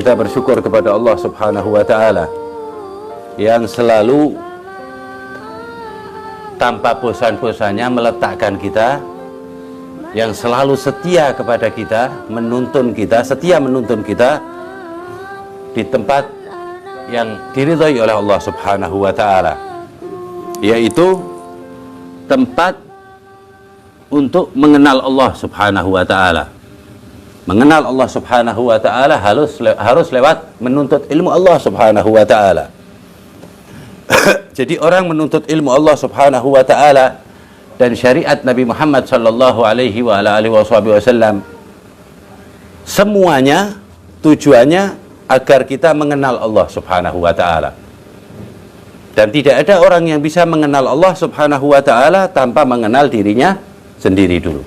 Kita bersyukur kepada Allah Subhanahu wa Ta'ala yang selalu tanpa bosan-bosannya meletakkan kita, yang selalu setia kepada kita, setia menuntun kita di tempat yang diridhai oleh Allah Subhanahu wa Ta'ala, yaitu tempat untuk mengenal Allah Subhanahu wa Ta'ala. Mengenal Allah Subhanahu wa Ta'ala harus lewat menuntut ilmu Allah Subhanahu wa Ta'ala. Jadi orang menuntut ilmu Allah Subhanahu wa Ta'ala dan syariat Nabi Muhammad sallallahu alaihi wa alihi wasallam, semuanya tujuannya agar kita mengenal Allah Subhanahu wa Ta'ala. Dan tidak ada orang yang bisa mengenal Allah Subhanahu wa Ta'ala tanpa mengenal dirinya sendiri dulu.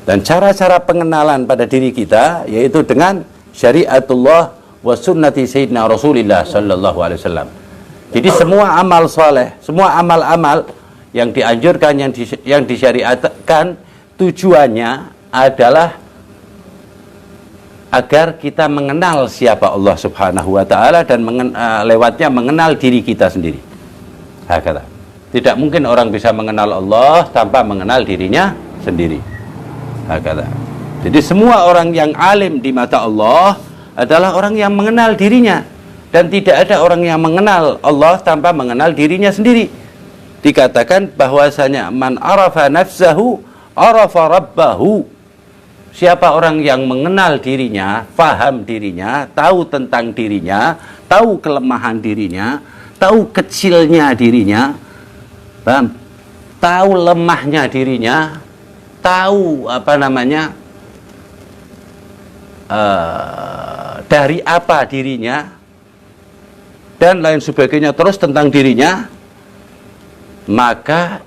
Dan cara-cara pengenalan pada diri kita yaitu dengan syariatullah wa sunnati sayyidina Rasulillah sallallahu alaihi wasallam. Jadi semua amal soleh, semua amal-amal yang dianjurkan, yang disyariatkan, tujuannya adalah agar kita mengenal siapa Allah Subhanahu wa Ta'ala dan lewatnya mengenal diri kita sendiri. Tidak mungkin orang bisa mengenal Allah tanpa mengenal dirinya sendiri. Jadi semua orang yang alim di mata Allah adalah orang yang mengenal dirinya, dan tidak ada orang yang mengenal Allah tanpa mengenal dirinya sendiri. Dikatakan bahwasanya man arafa nafsahu arafa rabbahu. Siapa orang yang mengenal dirinya, faham dirinya, tahu tentang dirinya, tahu kelemahan dirinya, tahu kecilnya dirinya, tahu lemahnya dirinya, tahu dari apa dirinya dan lain sebagainya terus tentang dirinya, maka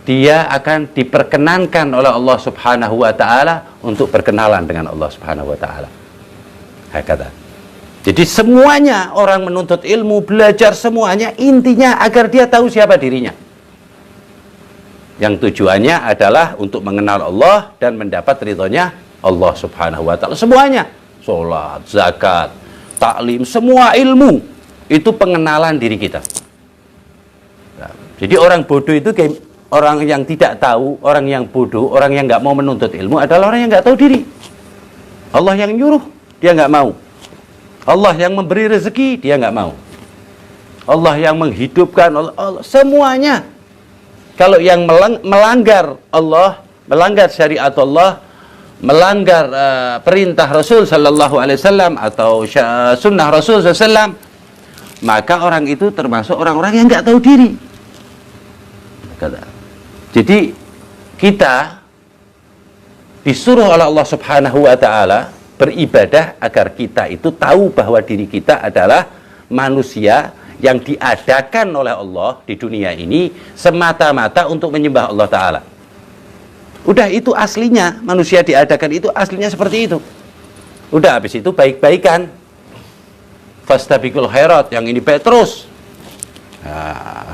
dia akan diperkenankan oleh Allah Subhanahu wa Ta'ala untuk berkenalan dengan Allah Subhanahu wa Ta'ala. Jadi semuanya orang menuntut ilmu, belajar, semuanya intinya agar dia tahu siapa dirinya, yang tujuannya adalah untuk mengenal Allah dan mendapat ridhonya Allah Subhanahu wa Ta'ala. Semuanya, sholat, zakat, taklim, semua ilmu itu pengenalan diri kita. Jadi orang bodoh itu kayak orang yang tidak tahu, orang yang bodoh, orang yang nggak mau menuntut ilmu adalah orang yang nggak tahu diri. Allah yang nyuruh, dia nggak mau. Allah yang memberi rezeki, dia nggak mau. Allah yang menghidupkan, Allah semuanya. Kalau yang melanggar Allah, melanggar syariat Allah, melanggar perintah Rasul sallallahu alaihi wasallam atau sunnah Rasul sallallahu alaihi wasallam, maka orang itu termasuk orang-orang yang nggak tahu diri. Jadi kita disuruh oleh Allah Subhanahu wa Ta'ala beribadah agar kita itu tahu bahwa diri kita adalah manusia yang diadakan oleh Allah di dunia ini semata-mata untuk menyembah Allah Ta'ala. Udah, itu aslinya, manusia diadakan itu aslinya seperti itu. Udah, habis itu baik-baikan, fastabiqul khairat, yang ini baik terus.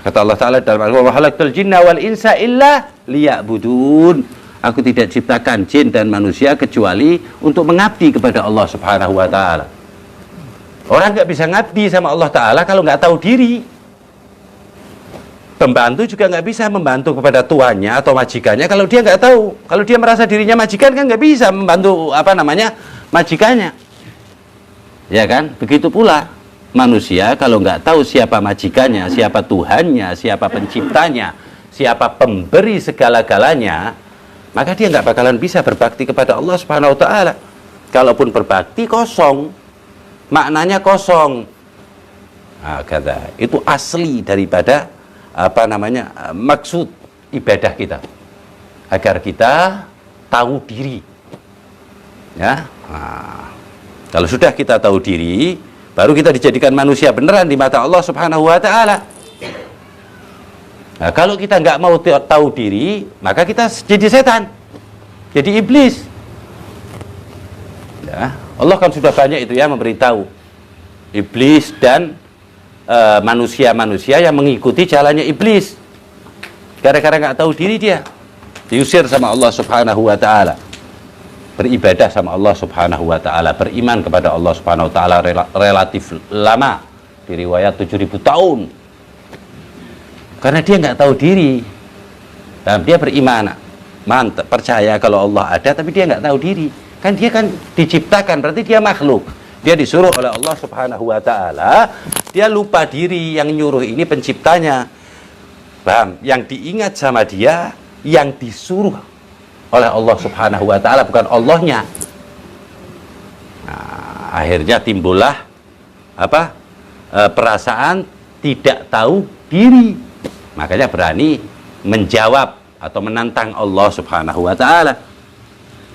Kata Allah Ta'ala dalam Al-Quran, wa khalaqtul jinna wal insa illa liya'budun. Aku tidak ciptakan jin dan manusia kecuali untuk mengabdi kepada Allah Subhanahu wa Ta'ala. Orang nggak bisa ngabdi sama Allah Ta'ala kalau nggak tahu diri. Pembantu juga nggak bisa membantu kepada tuannya atau majikannya kalau dia nggak tahu. Kalau dia merasa dirinya majikan, kan nggak bisa membantu majikannya. Ya kan? Begitu pula manusia kalau nggak tahu siapa majikannya, siapa Tuhannya, siapa penciptanya, siapa pemberi segala-galanya, maka dia nggak bakalan bisa berbakti kepada Allah Subhanahu wa Ta'ala. Kalaupun berbakti, kosong, maknanya kosong. Itu asli daripada maksud ibadah kita, agar kita tahu diri. Ya, kalau sudah kita tahu diri, baru kita dijadikan manusia beneran di mata Allah Subhanahu wa Ta'ala. Nah, kalau kita nggak mau tahu diri, maka kita jadi setan, jadi iblis. Ya, Allah kan sudah banyak itu ya memberitahu iblis dan manusia-manusia yang mengikuti jalannya iblis. Gara-gara nggak tahu diri, dia diusir sama Allah Subhanahu wa Ta'ala. beribadah sama Allah Subhanahu wa taala, beriman kepada Allah Subhanahu wa taala relatif lama, di riwayat 7.000 tahun. Karena dia nggak tahu diri. Dan dia beriman, mantap, percaya kalau Allah ada, tapi dia nggak tahu diri. Kan dia kan diciptakan, berarti dia makhluk. Dia disuruh oleh Allah Subhanahu wa taala, dia lupa diri, yang nyuruh ini penciptanya. Paham? Yang diingat sama dia, yang disuruh oleh Allah Subhanahu wa taala, bukan Allahnya. Nah, akhirnya timbullah perasaan tidak tahu diri. Makanya berani menjawab atau menantang Allah Subhanahu wa taala.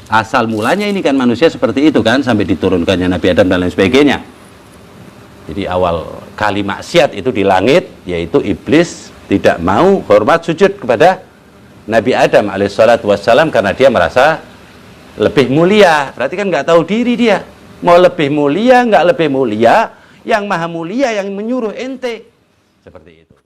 Asal mulanya ini kan manusia seperti itu kan, sampai diturunkannya Nabi Adam dan lain sebagainya. Jadi awal kali maksiat itu di langit, yaitu iblis tidak mau hormat sujud kepada Nabi Adam alaihissalatu wassalam karena dia merasa lebih mulia. Berarti kan nggak tahu diri dia. Mau lebih mulia, nggak lebih mulia, yang maha mulia yang menyuruh ente. Seperti itu.